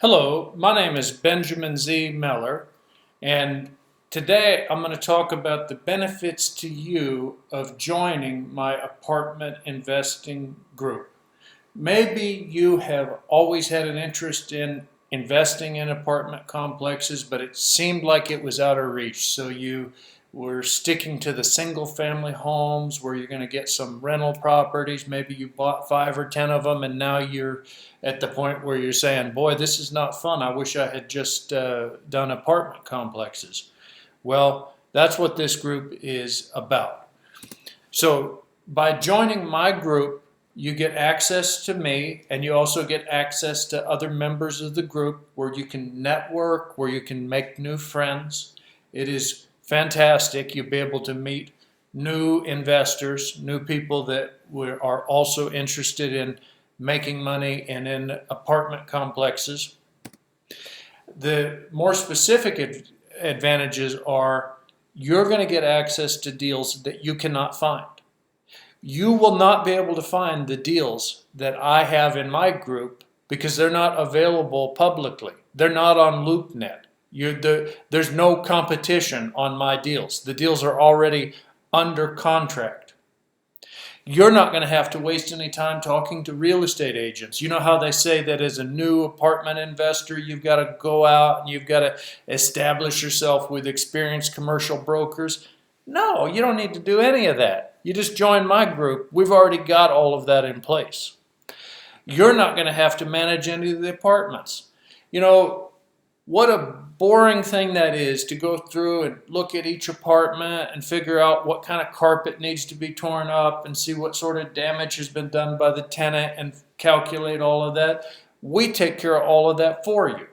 Hello, my name is Benjamin Z. Meller, and today I'm going to talk about the benefits to you of joining my apartment investing group. Maybe you have always had an interest in investing in apartment complexes, but it seemed like it was out of reach, so you were sticking to the single family homes where you're going to get some rental properties. Maybe you bought 5 or 10 of them, and now you're at the point where you're saying, boy, this is not fun. I wish I had just done apartment complexes. Well, that's what this group is about. So by joining my group, you get access to me, and you also get access to other members of the group where you can network, where you can make new friends. It is fantastic. You'll be able to meet new investors, new people that are also interested in making money and in apartment complexes. The more specific advantages are you're going to get access to deals that you cannot find. You will not be able to find the deals that I have in my group because they're not available publicly. They're not on LoopNet. There's no competition on my deals. The deals are already under contract. You're not going to have to waste any time talking to real estate agents. You know how they say that as a new apartment investor, you've got to go out and you've got to establish yourself with experienced commercial brokers? No, you don't need to do any of that. You just join my group. We've already got all of that in place. You're not going to have to manage any of the apartments. You know, what a boring thing that is to go through and look at each apartment and figure out what kind of carpet needs to be torn up and see what sort of damage has been done by the tenant and calculate all of that. We take care of all of that for you.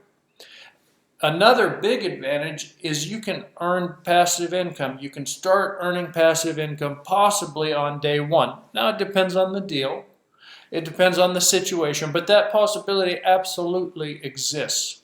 Another big advantage is you can earn passive income. You can start earning passive income possibly on day one. Now it depends on the deal. It depends on the situation, but that possibility absolutely exists.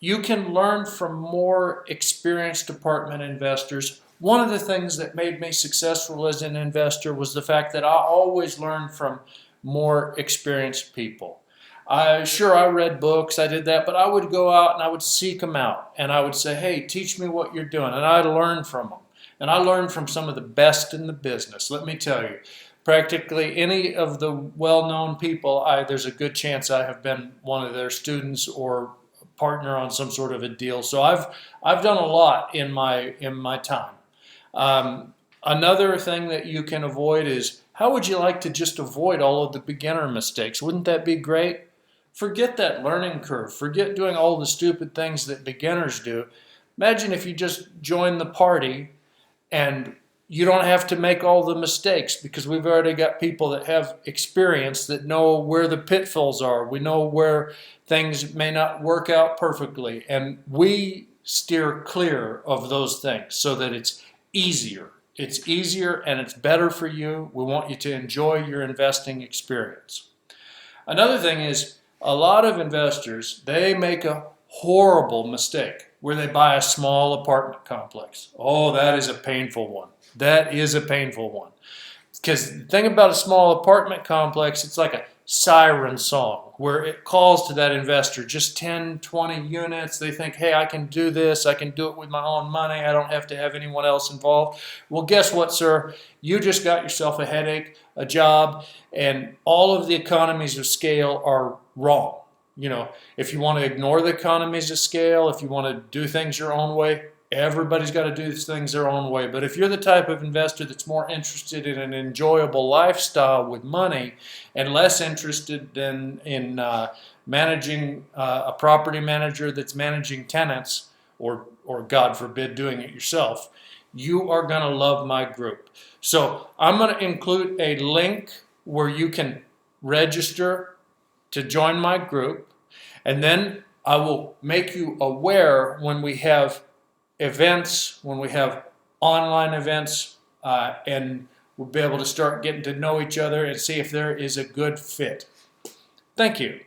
You can learn from more experienced apartment investors. One of the things that made me successful as an investor was the fact that I always learned from more experienced people. I read books, I did that, but I would go out and I would seek them out and I would say, hey, teach me what you're doing. And I'd learn from them. And I learned from some of the best in the business. Let me tell you, practically any of the well-known people, there's a good chance I have been one of their students or partner on some sort of a deal. So I've done a lot in my time. Another thing that you can avoid is, how would you like to just avoid all of the beginner mistakes? Wouldn't that be great? Forget that learning curve. Forget doing all the stupid things that beginners do. Imagine if you just join the party and you don't have to make all the mistakes because we've already got people that have experience that know where the pitfalls are. We know where things may not work out perfectly, and we steer clear of those things so that it's easier. It's easier and it's better for you. We want you to enjoy your investing experience. Another thing is, a lot of investors, they make a horrible mistake where they buy a small apartment complex. Oh, that is a painful one. That is a painful one. Because the thing about a small apartment complex, it's like a siren song where it calls to that investor, just 10, 20 units. They think, hey, I can do this. I can do it with my own money. I don't have to have anyone else involved. Well, guess what, sir? You just got yourself a headache, a job, and all of the economies of scale are wrong. You know, if you want to ignore the economies of scale, if you want to do things your own way, everybody's got to do things their own way. But if you're the type of investor that's more interested in an enjoyable lifestyle with money and less interested in managing a property manager that's managing tenants, or God forbid, doing it yourself, you are going to love my group. So I'm going to include a link where you can register to join my group, and then I will make you aware when we have events, when we have online events, and we'll be able to start getting to know each other and see if there is a good fit. Thank you.